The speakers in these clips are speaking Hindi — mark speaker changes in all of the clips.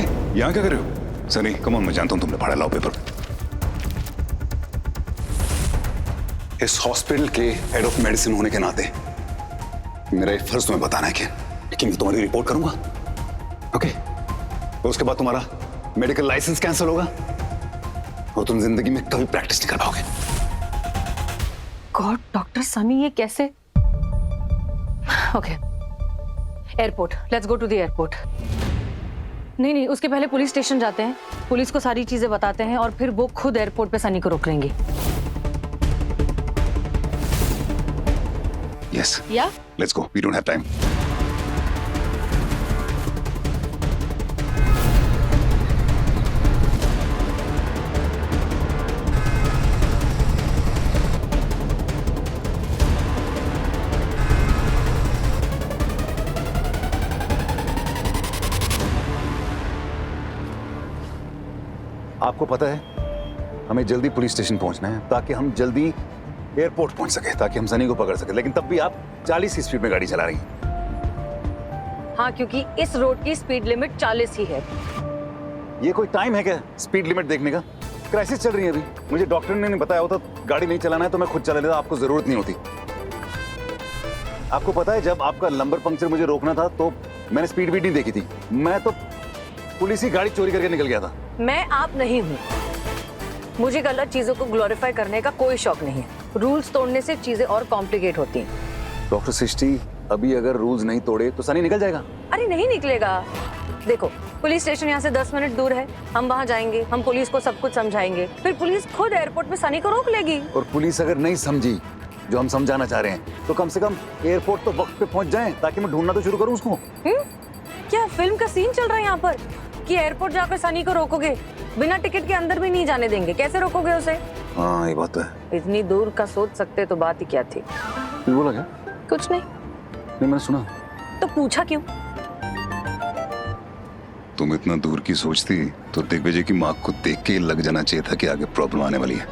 Speaker 1: सनी, यहाँ क्या कर रहे हो? सनी, कम ऑन, मैं जानता हूँ तुमने पढ़ा, लाओ पेपर। इस हॉस्पिटल के हेड ऑफ मेडिसिन होने के नाते मेरा एक फर्ज तुम्हें बताना है कि मैं तुम्हारी रिपोर्ट करूंगा, ओके? तो उसके बाद तुम्हारा मेडिकल लाइसेंस कैंसिल होगा और तुम जिंदगी में कभी प्रैक्टिस नहीं कर पाओगे।
Speaker 2: गॉड, डॉक्टर सनी ये कैसे? Okay, airport, let's go to the airport. नहीं, उसके पहले पुलिस स्टेशन जाते हैं, पुलिस को सारी चीजें बताते हैं और फिर वो खुद एयरपोर्ट पे सनी को रोक लेंगे।
Speaker 1: Yes,
Speaker 2: yeah
Speaker 1: let's go, we don't have time. आपको पता है हमें जल्दी पुलिस स्टेशन पहुंचना है ताकि हम जल्दी एयरपोर्ट पहुंच सके, ताकि हम सनी को पकड़ सके, लेकिन तब भी आप 40 की स्पीड में गाड़ी चला रही हैं।
Speaker 2: हाँ, क्योंकि इस रोड की स्पीड लिमिट 40 ही है।
Speaker 1: ये कोई टाइम है क्या स्पीड लिमिट देखने का? क्राइसिस चल रही है अभी। मुझे डॉक्टर ने नहीं बताया होता गाड़ी नहीं चलाना है तो मैं खुद चला लेता, आपको जरूरत नहीं होती। आपको पता है जब आपका लंबर पंक्चर मुझे रोकना था तो मैंने स्पीड भी नहीं देखी थी, मैं तो पुलिस की गाड़ी चोरी करके निकल गया था।
Speaker 2: मैं आप नहीं हूँ, मुझे गलत चीजों को ग्लोरीफाई करने का कोई शौक नहीं है। रूल्स तोड़ने से चीजें और कॉम्प्लिकेट होती हैं।
Speaker 1: डॉक्टर सृष्टि, अभी अगर रूल्स नहीं तोड़े तो सनी निकल जाएगा।
Speaker 2: अरे नहीं निकलेगा। देखो, पुलिस स्टेशन यहाँ से 10 मिनट दूर है, हम वहाँ जाएंगे, हम पुलिस को सब कुछ समझाएंगे, फिर पुलिस खुद एयरपोर्ट पे सनी को रोक लेगी।
Speaker 1: और पुलिस अगर नहीं समझी जो हम समझाना चाह रहे हैं तो कम से कम एयरपोर्ट तो वक्त पे पहुंच जाएं, ताकि मैं ढूंढना तो शुरू करूं उसको।
Speaker 2: क्या फिल्म का सीन चल रहा है यहाँ पर कि एयरपोर्ट जाकर सनी को रोकोगे? बिना टिकट के अंदर भी नहीं जाने देंगे, कैसे रोकोगे उसे?
Speaker 1: हाँ, ये बात है।
Speaker 2: इतनी दूर का सोच सकते तो बात ही क्या थी।
Speaker 1: कुछ बोला क्या?
Speaker 2: कुछ नहीं।
Speaker 1: नहीं, मैंने सुना।
Speaker 2: तो पूछा क्यों?
Speaker 1: तुम इतना दूर की सोचती तो दिग्विजय की माँ को देख के लग जाना चाहिए था कि आगे प्रॉब्लम आने वाली है।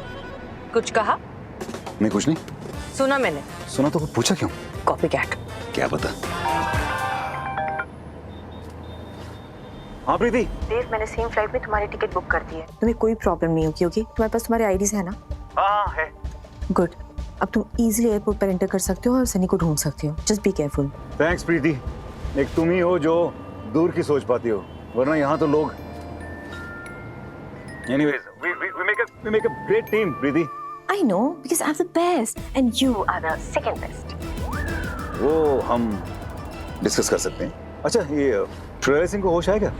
Speaker 2: कुछ कहा?
Speaker 1: नहीं, कुछ नहीं
Speaker 2: सुना मैंने।
Speaker 1: सुना तो पूछा क्यों?
Speaker 2: Copy cat.
Speaker 1: क्या पता। हाँ प्रीति,
Speaker 3: देव, मैंने सेम फ्लाइट में तुम्हारी टिकट बुक कर दी है। तुम्हें कोई प्रॉब्लम नहीं होगी, ओके? तुम्हारे पास तुम्हारे आईडीज है ना?
Speaker 1: हाँ है।
Speaker 3: गुड। अब तुम इजीली एयरपोर्ट पर एंटर कर सकते हो और सनी को ढूंढ सकते हो। Just be careful.
Speaker 1: थैंक्स प्रीति, एक तुम ही हो जो दूर की सोच पाती हो, वरना यहाँ तो लोग। Anyways, we make a great team, Preeti.
Speaker 3: I know, because I'm the best and you are the second best.
Speaker 1: वो हम डिस्कस कर सकते हैं। अच्छा, ये श्रेया सिंह को होश आया क्या?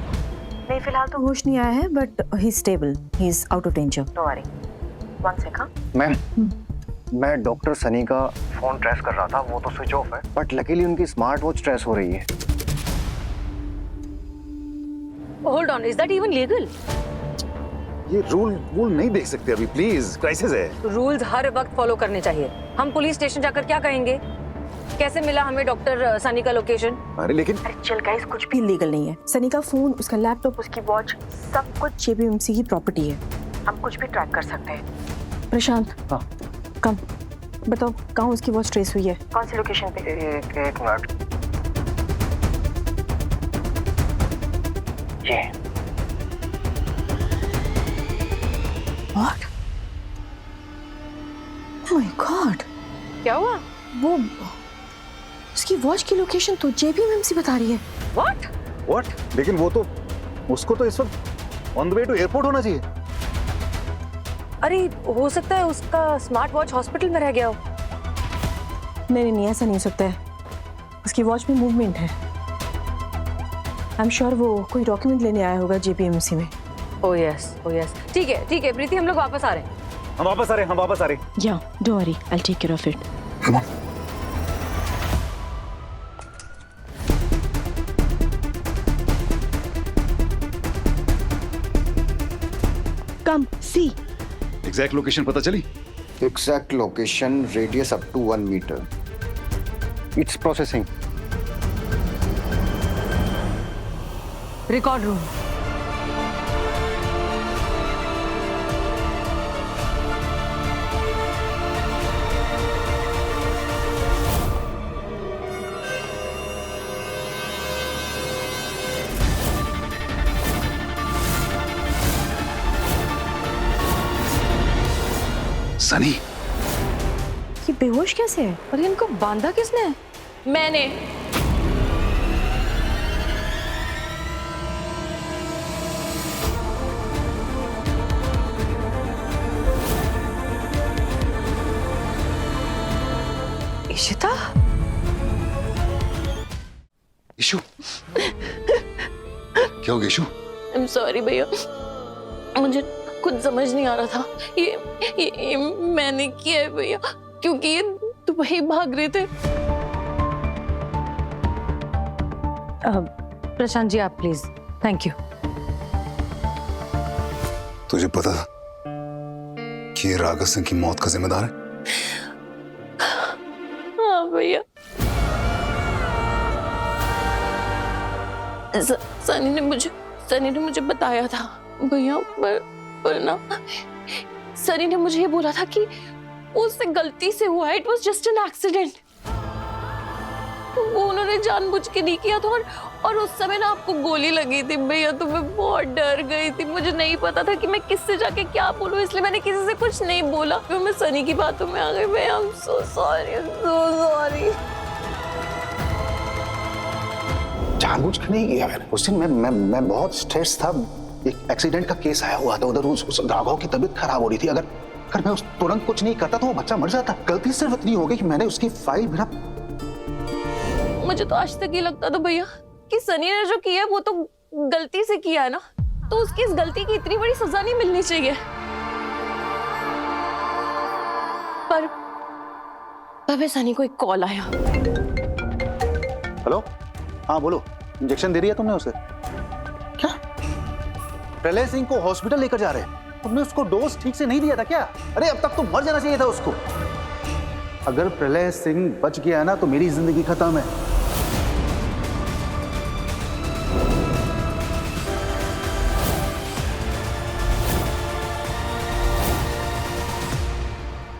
Speaker 3: नहीं, फिलहाल तो होश नहीं आया है, but he is stable, he is out of danger. No worry. One second.
Speaker 4: Ma'am, मैं डॉक्टर सनी का फोन ट्रेस कर रहा था, वो तो स्विच ऑफ है, बट लकीली उनकी स्मार्ट वॉच ट्रेस हो रही है।
Speaker 2: Hold on, is that even legal?
Speaker 1: ये रूल नहीं देख सकते अभी, प्लीज, क्राइसिस है।
Speaker 2: रूल्स हर वक्त फॉलो करने चाहिए। हम पुलिस स्टेशन जाकर क्या कहेंगे? कैसे मिला हमें डॉक्टर सनी का लोकेशन?
Speaker 1: अरे लेकिन
Speaker 3: चल गाइस, कुछ भी लीगल नहीं है। सनी का फोन, उसका लैपटॉप, उसकी वॉच, सब कुछ जेबीएमसी की प्रॉपर्टी है। हम कुछ भी ट्रैक कर सकते हैं। प्रशांत,
Speaker 4: हाँ,
Speaker 3: कम बताओ, कहाँ उसकी वॉच ट्रेस हुई है? कौन सी लोकेशन पे?
Speaker 4: एक मिनट। ये
Speaker 3: व्हाट? ओह माय गॉड,
Speaker 2: क्या हुआ?
Speaker 3: वो उसकी वॉच की लोकेशन तो जेबीएमसी बता रही है।
Speaker 2: व्हाट?
Speaker 1: लेकिन वो तो, उसको तो इस वक्त on the way to airport होना चाहिए।
Speaker 2: अरे हो सकता है उसका स्मार्ट वॉच हॉस्पिटल में रह गया हो।
Speaker 3: नहीं, ऐसा नहीं हो सकता है। उसकी वॉच में मूवमेंट है। आई एम श्योर वो कोई डॉक्यूमेंट लेने आया होगा जेबीएमसी में।
Speaker 2: Oh yes. ठीक है प्रीति, हम लोग वापस आ रहे हैं।
Speaker 1: हम वापस आ रहे हैं।
Speaker 3: Yeah don't worry, I will take care of it.
Speaker 1: Come on.
Speaker 3: Come see.
Speaker 1: Exact location पता चली?
Speaker 4: Exact location, radius up to 1 meter. It's processing.
Speaker 2: Record room.
Speaker 1: Sunny,
Speaker 3: ये बेहोश कैसे है?
Speaker 2: और इनको बांधा किसने?
Speaker 3: मैंने।
Speaker 2: इशिता,
Speaker 1: इशू क्या हो गया इशू?
Speaker 3: आई एम सॉरी भैया, मुझे कुछ समझ नहीं आ रहा था। ये मैंने किया है भैया, क्योंकि ये दुबई भाग रहे थे।
Speaker 2: प्रशांत जी आप प्लीज। Thank you.
Speaker 1: तुझे पता था कि ये राघव सिंह की मौत का जिम्मेदार है?
Speaker 3: हाँ भैया, सनी ने मुझे बताया था भैया, पर ना सनी ने मुझे ये बोला था कि उससे गलती से हुआ है, it was just an accident. वो उन्होंने जानबूझ के नहीं किया था, और उस समय ना आपको गोली लगी थी भैया, तो मैं बहुत डर गई थी। मुझे नहीं पता था कि मैं किससे जाके क्या बोलूं, इसलिए मैंने किसी से कुछ नहीं बोला। फिर मैं सनी की बातों में आ गई भैया। I am so sorry, I am so sorry.
Speaker 5: जानबूझ के नहीं किया मैंने। उस दिन मैं बहुत स्ट्रेस था। एक एक्सीडेंट का केस आया हुआ था उधर, उस राघव की तबीयत खराब हो रही थी। अगर मैं उस तुरंत कुछ नहीं करता तो वो बच्चा मर जाता। गलती सिर्फ इतनी हो गई कि मैंने उसकी फाइल मेरा।
Speaker 3: मुझे तो आज तक ये लगता था भैया कि सनी ने जो किया है वो तो गलती से किया है ना, तो उसकी इस गलती की इतनी बड़ी सजा नहीं मिलनी चाहिए। पर तभी सनी को एक कॉल आया।
Speaker 5: हेलो, हाँ बोलो। इंजेक्शन दे दिया तुमने उसे? क्या? प्रलय सिंह को हॉस्पिटल लेकर जा रहे हैं? तुमने उसको डोज ठीक से नहीं दिया था क्या? अरे अब तक तो मर जाना चाहिए था उसको। अगर प्रलय सिंह बच गया ना तो मेरी जिंदगी खत्म है।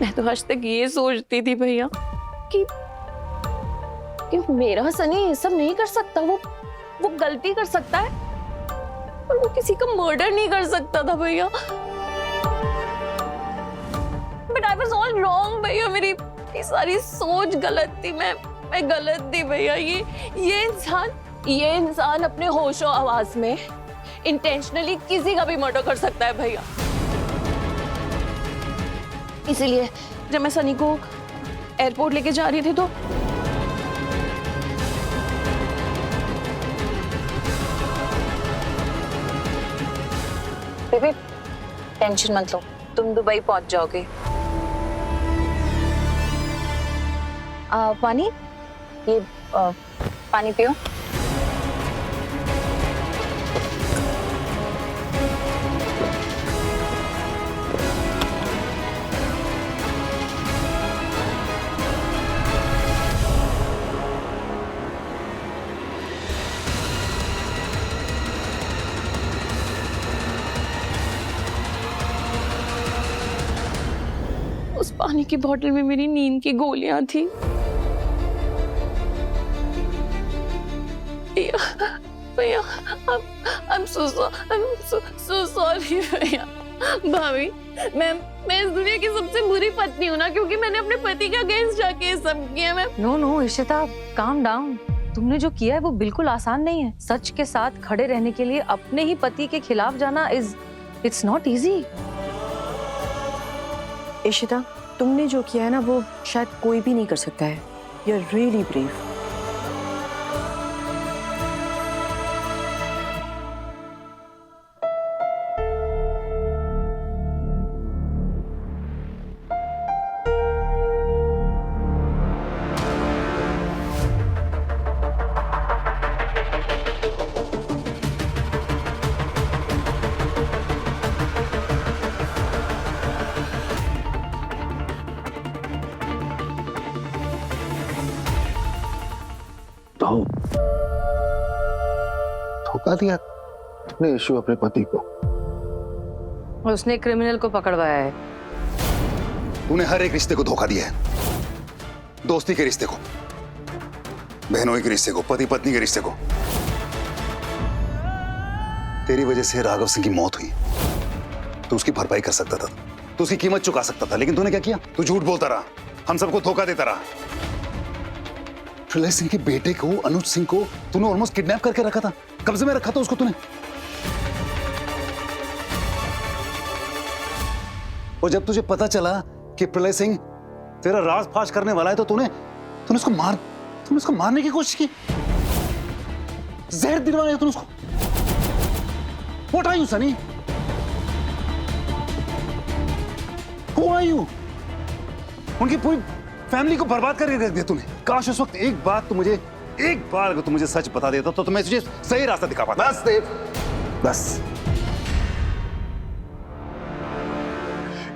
Speaker 3: मैं तो आज तक ये सोचती थी भैया कि मेरा सनी ये सब नहीं कर सकता। वो गलती कर सकता है, पर वो किसी का मर्डर नहीं कर सकता था भैया। But I was all wrong भैया। मेरी सारी सोच गलत थी। मैं गलत थी भैया। ये इंसान अपने होशो आवाज में इंटेंशनली किसी का भी मर्डर कर सकता है भैया। इसीलिए जब मैं सनी को एयरपोर्ट लेके जा रही थी तो
Speaker 2: बेबी टेंशन मत लो, तुम दुबई पहुंच जाओगे। पानी, ये पानी पियो।
Speaker 3: उस पानी की बोतल में मेरी नींद की गोलियां थी। भैया I'm so sorry भैया। भाभी, मैं इस दुनिया की सबसे बुरी पत्नी हूँ ना, क्योंकि मैंने अपने पति के अगेंस्ट जाके ये सब किया। मैं
Speaker 2: नो इशिता, काम डाउन। तुमने जो किया है वो बिल्कुल आसान नहीं है। सच के साथ खड़े रहने के लिए अपने ही पति के खिलाफ जाना इट्स नॉट इजी।
Speaker 3: इशिता, तुमने जो किया है ना वो शायद कोई भी नहीं कर सकता है। You are really brave.
Speaker 5: धोखा दिया तुमने इशू अपने पति को।
Speaker 2: उसने क्रिमिनल को पकड़वाया है।
Speaker 1: तूने हर एक रिश्ते को धोखा दिया है। दोस्ती के रिश्ते को, बहनों के रिश्ते को, पति पत्नी के रिश्ते को। तेरी वजह से राघव सिंह की मौत हुई तो उसकी भरपाई कर सकता था, तू उसकी कीमत चुका सकता था, लेकिन तूने क्या किया? तू झूठ बोलता रहा, हम सबको धोखा देता रहा। प्रलय सिंह के बेटे को, अनुज सिंह को तूने ऑलमोस्ट किडनैप करके रखा था, कब्जे में रखा था उसको तूने। और जब तुझे पता चला कि प्रलय सिंह तेरा राज फाश करने वाला है, तो तूने उसको मारने की कोशिश की, जहर दिलवाया तूने उसको। What are you, Sunny? Who are you? उनकी पूरी फैमिली को बर्बाद करके रख दिया तूने। काश उस वक्त एक बार अगर तू मुझे सच बता देता तो मैं तुझे सही रास्ता दिखा पाता।
Speaker 5: बस देव, बस।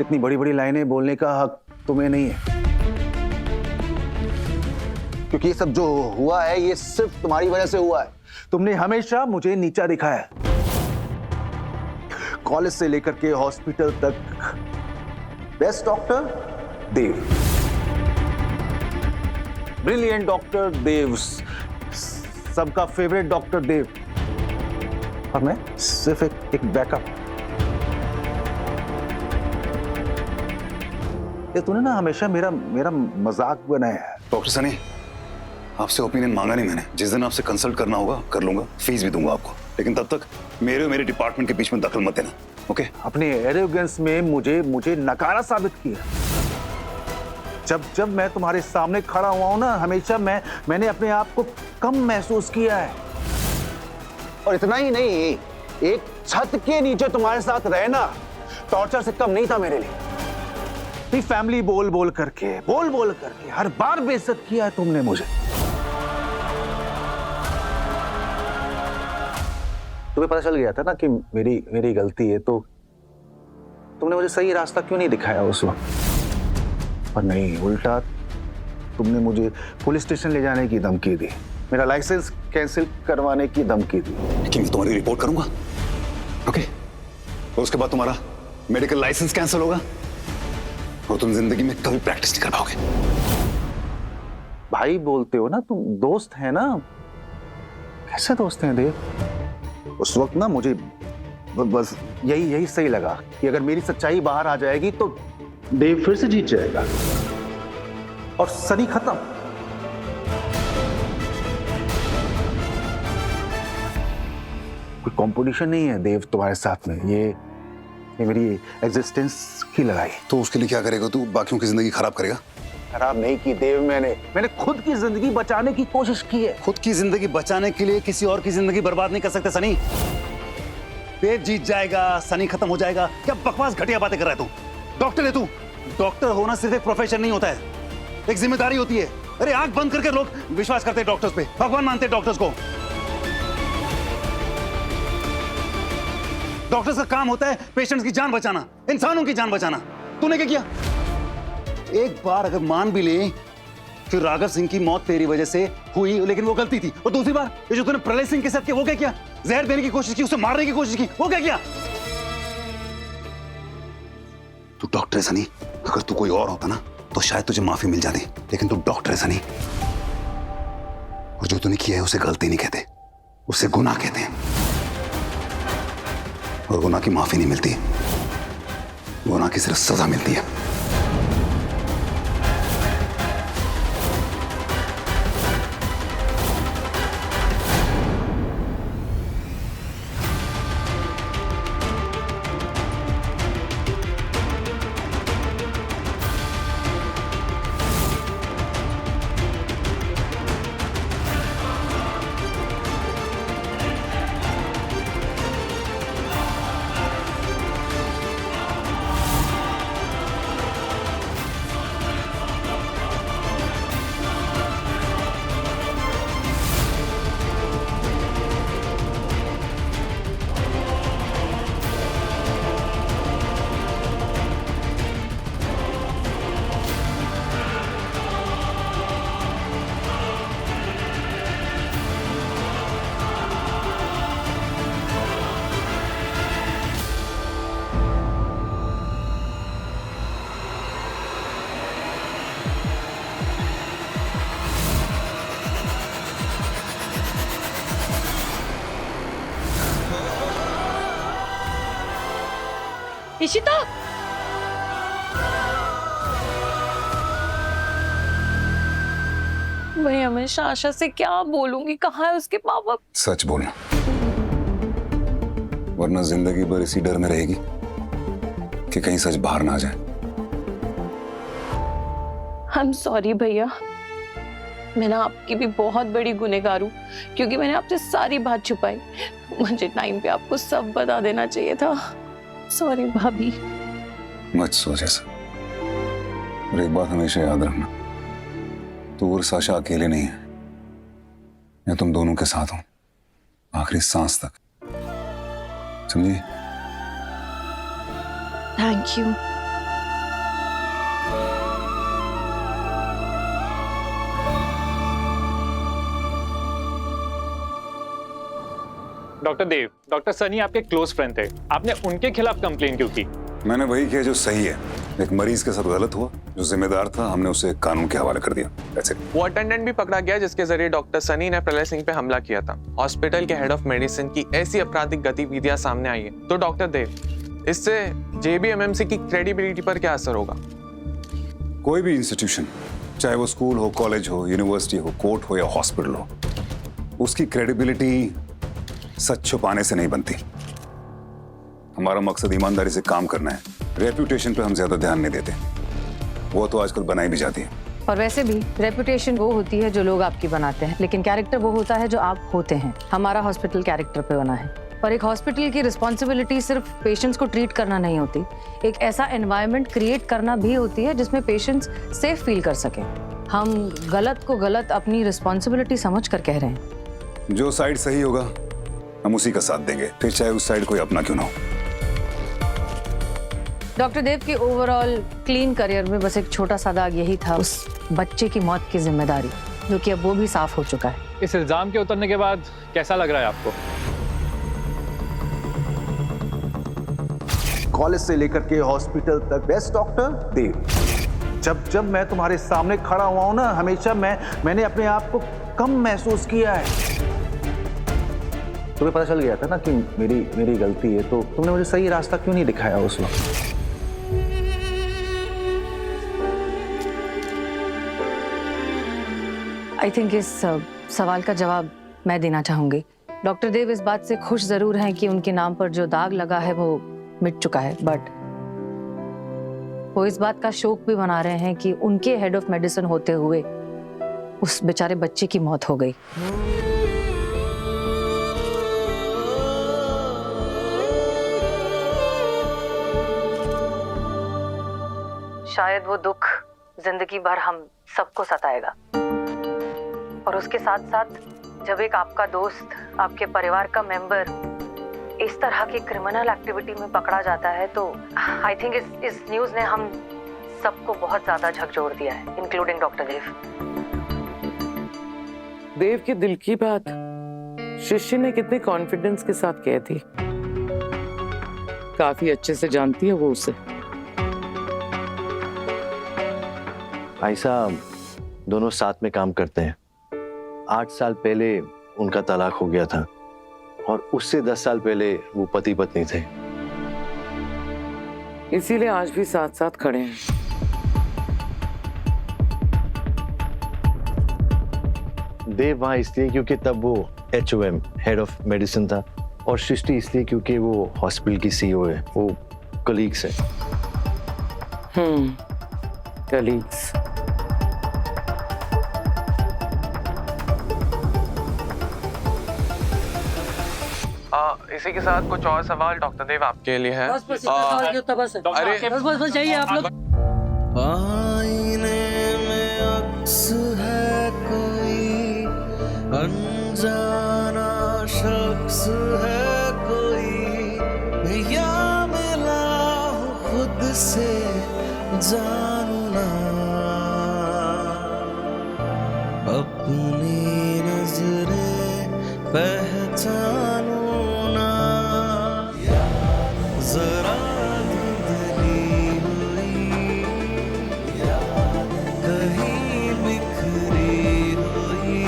Speaker 5: इतनी बड़ी बड़ी लाइनें बोलने का हक तुम्हें नहीं है, क्योंकि ये सब जो हुआ है ये सिर्फ तुम्हारी वजह से हुआ है। तुमने हमेशा मुझे नीचा दिखाया, कॉलेज से लेकर के हॉस्पिटल तक। बेस्ट डॉक्टर देव, ब्रिलियंट डॉक्टर देव, सबका फेवरेट डॉक्टर देव, और मैं सिर्फ एक बैकअप। ये तूने ना हमेशा मेरा मजाक बनाया है।
Speaker 1: डॉक्टर सनी, आपसे ओपिनियन मांगा नहीं मैंने। जिस दिन आपसे कंसल्ट करना होगा कर लूंगा, फीस भी दूंगा आपको, लेकिन तब तक मेरे और मेरे डिपार्टमेंट के बीच में दखल मत देना, ओके?
Speaker 5: अपने एरोगेंस में मुझे नकारा साबित किया। जब मैं तुम्हारे सामने खड़ा हुआ हूं ना, हमेशा मैंने अपने आप को कम महसूस किया है। और इतना ही नहीं, एक छत के नीचे तुम्हारे साथ रहना टॉर्चर से कम नहीं था मेरे लिए। फैमिली बोल करके हर बार बेइज्जत किया है तुमने मुझे। तुम्हें पता चल गया था ना कि मेरी गलती है, तो तुमने मुझे सही रास्ता क्यों नहीं दिखाया उस वक्त? पर नहीं, उल्टा तुमने मुझे पुलिस स्टेशन ले जाने की धमकी दी, मेरा लाइसेंस कैंसिल करवाने की धमकी दी।
Speaker 1: लेकिन मैं तुम्हारी रिपोर्ट करूंगा, ओके? और उसके बाद तुम्हारा मेडिकल लाइसेंस कैंसिल होगा और तुम जिंदगी में कभी प्रैक्टिस नहीं कर पाओगे।
Speaker 5: भाई बोलते हो ना, तुम दोस्त है ना? कैसे दोस्त हैं देव? उस वक्त ना मुझे बस यही सही लगा कि अगर मेरी सच्चाई बाहर आ जाएगी तो देव फिर से जीत जाएगा और सनी खत्म। कोई कंपटीशन नहीं है देव तुम्हारे साथ में, ये मेरी एग्जिस्टेंस की लड़ाई।
Speaker 1: तो उसके लिए क्या करेगा तू? बाकियों की जिंदगी खराब करेगा?
Speaker 5: खराब नहीं की देव, मैंने खुद की जिंदगी बचाने की कोशिश की है।
Speaker 1: खुद की जिंदगी बचाने के लिए किसी और की जिंदगी बर्बाद नहीं कर सकते सनी। देव जीत जाएगा, सनी खत्म हो जाएगा। क्या बकवास घटिया बातें कर रहा है तू? डॉक्टर है तू। डॉक्टर होना सिर्फ एक प्रोफेशन नहीं होता है, एक जिम्मेदारी होती है। अरे आंख बंद करके लोग विश्वास करते हैं डॉक्टर्स पे, भगवान मानते हैं डॉक्टर्स को। डॉक्टर्स का काम होता है पेशेंट्स की जान बचाना, इंसानों की जान बचाना। तूने क्या किया? एक बार अगर मान भी ले कि राघव सिंह की मौत तेरी वजह से हुई, लेकिन वो गलती थी। और दूसरी बार ये जो तूने प्रलय सिंह के साथ किया, वो क्या किया? जहर देने की कोशिश की, उसे मारने की कोशिश की, वो क्या किया? तू डॉक्टर है सनी। अगर तू कोई और होता ना तो शायद तुझे माफी मिल जाती, लेकिन तू डॉक्टर है सनी। और जो तूने किया है उसे गलती नहीं कहते, उसे गुनाह कहते हैं। और गुनाह की माफी नहीं मिलती, गुनाह की सिर्फ सजा मिलती है।
Speaker 3: इशिता, भैया मैं साशा से क्या बोलूंगी, कहाँ है उसके पापा?
Speaker 1: सच बोलना, वरना जिंदगी भर इसी डर में रहेगी कि कहीं सच बाहर ना आ जाए।
Speaker 3: आई एम सॉरी भैया, मैं ना आपकी भी बहुत बड़ी गुनहगार हूँ क्योंकि मैंने आपसे सारी बात छुपाई। मुझे टाइम पे आपको सब बता देना चाहिए था। सॉरी भाभी।
Speaker 1: मत सोच ऐसा, और एक बात हमेशा याद रखना, तू और साशा अकेले नहीं है, मैं तुम दोनों के साथ हूं आखिरी सांस तक, समझी?
Speaker 3: Thank you.
Speaker 6: Doctor Dev, doctor Sunny आपके क्लोज फ्रेंड थे, आपने उनके खिलाफ कंप्लेन क्यों की?
Speaker 1: मैंने वही किया जो सही है। एक मरीज के साथ गलत हुआ, जो जिम्मेदार था हमने उसे कानून के हवाले कर दिया। That's it.
Speaker 7: वो अटेंडेंट भी पकड़ा गया जिसके जरिए डॉक्टर सनी ने प्रलय सिंह पे हमला किया था। हॉस्पिटल के हेड ऑफ मेडिसिन की ऐसी आपराधिक गतिविधियां सामने आई है तो डॉक्टर देव, इससे JBMMC की क्रेडिबिलिटी पर क्या असर होगा?
Speaker 1: कोई भी इंस्टीट्यूशन, चाहे वो स्कूल हो, कॉलेज हो, यूनिवर्सिटी हो, कोर्ट हो या हॉस्पिटल हो, उसकी क्रेडिबिलिटी सच छुपाने से नहीं बनती। हमारा मकसद ईमानदारी से काम करना है, रेप्यूटेशन पे हम ज्यादा ध्यान नहीं देते, वो तो आजकल बनाई भी जाती है।
Speaker 2: और वैसे भी रेपुटेशन वो होती है जो लोग आपकी बनाते हैं, लेकिन कैरेक्टर वो होता है जो आप होते हैं। हमारा हॉस्पिटल कैरेक्टर पे बना है, और एक हॉस्पिटल की रिस्पॉन्सिबिलिटी सिर्फ पेशेंट्स को ट्रीट करना नहीं होती, एक ऐसा एनवायरनमेंट क्रिएट करना भी होती है जिसमें पेशेंट्स सेफ फील कर सके। हम गलत को गलत अपनी रिस्पॉन्सिबिलिटी समझ कर कह रहे हैं।
Speaker 1: जो साइड सही होगा हम उसी का साथ देंगे, फिर चाहे उस साइड कोई अपना क्यों ना हो।
Speaker 2: डॉक्टर देव की ओवरऑल क्लीन करियर में बस एक छोटा सा दाग यही था, उस बच्चे की मौत की जिम्मेदारी, जो कि अब वो भी साफ हो चुका है।
Speaker 6: इस इल्जाम के उतरने के बाद कैसा लग रहा है आपको?
Speaker 5: कॉलेज से लेकर के हॉस्पिटल तक बेस्ट डॉक्टर देव। जब मैं तुम्हारे सामने खड़ा हुआ हूं ना, हमेशा मैंने अपने आप को कम महसूस किया है। तुम्हें पता चल गया था ना कि मेरी गलती है, तो तुमने मुझे सही रास्ता क्यों नहीं दिखाया उस वक्त?
Speaker 2: आई थिंक इस सवाल का जवाब मैं देना चाहूंगी। डॉक्टर देव इस बात से खुश जरूर हैं कि उनके नाम पर जो दाग लगा है वो मिट चुका है, बट वो इस बात का शोक भी मना रहे हैं कि उनके हेड ऑफ मेडिसिन होते हुए उस बेचारे बच्चे की मौत हो गई। शायद वो दुख जिंदगी भर हम सबको सताएगा, और उसके साथ साथ जब एक आपका दोस्त, आपके परिवार का मेंबर इस तरह की क्रिमिनल एक्टिविटी में पकड़ा जाता है, तो आई थिंक इस न्यूज़ ने हम सबको बहुत ज्यादा झकझोर दिया है, इंक्लूडिंग डॉक्टर देव।
Speaker 8: देव के दिल की बात शिष्य ने कितने कॉन्फिडेंस के साथ कही थी। काफी अच्छे से जानती है वो उसे।
Speaker 4: भाई साहब दोनों साथ में काम करते हैं। 8 साल पहले उनका तलाक हो गया था, और उससे 10 साल पहले वो पति पत्नी थे।
Speaker 8: इसीलिए आज भी साथ साथ खड़े हैं।
Speaker 4: देव वहां इसलिए क्योंकि तब वो HOM हेड ऑफ मेडिसिन था, और सृष्टि इसलिए क्योंकि वो हॉस्पिटल की CEO है। वो कलीग्स है।
Speaker 8: कलीग्स।
Speaker 7: इसी के साथ कुछ और सवाल डॉक्टर देव आपके लिए है। अरे
Speaker 8: बस चाहिए आप लोग।
Speaker 9: आईने में अक्स है कोई, अनजाना शख्स है कोई, या मिला हूँ खुद से जानना, अपनी नजरें पहचानू ना, जरा धुंधली हुई कहीं बिखरी हुई,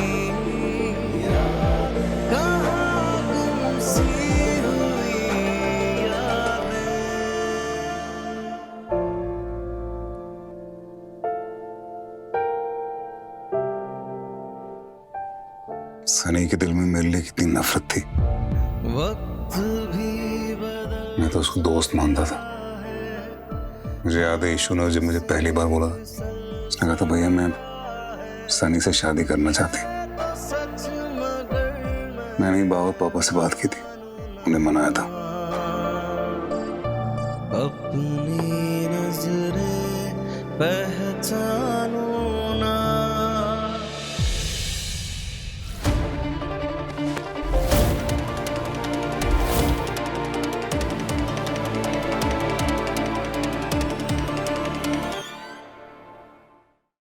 Speaker 9: कहाँ गुम सी हुई यादें।
Speaker 1: सनी के दिल में मेरे लिए कितनी नफरत थी।
Speaker 9: वक्त भी बदल
Speaker 1: मैं तो उसको दोस्त मानता था। मुझे याद है ईशू ने जब मुझे पहली बार बोला, उसने कहा था भैया मैं सनी से शादी करना चाहती।
Speaker 9: सच मगर
Speaker 1: मैंने बाबा पापा से बात की थी, उन्हें मनाया था।
Speaker 9: अपनी नजरें पहचानो ना।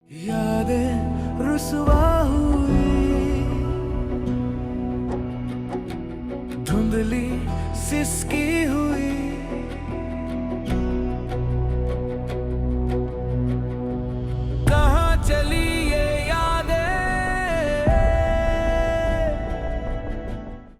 Speaker 9: यादें रुसवा हुई, धुंधली सिसकी हुई,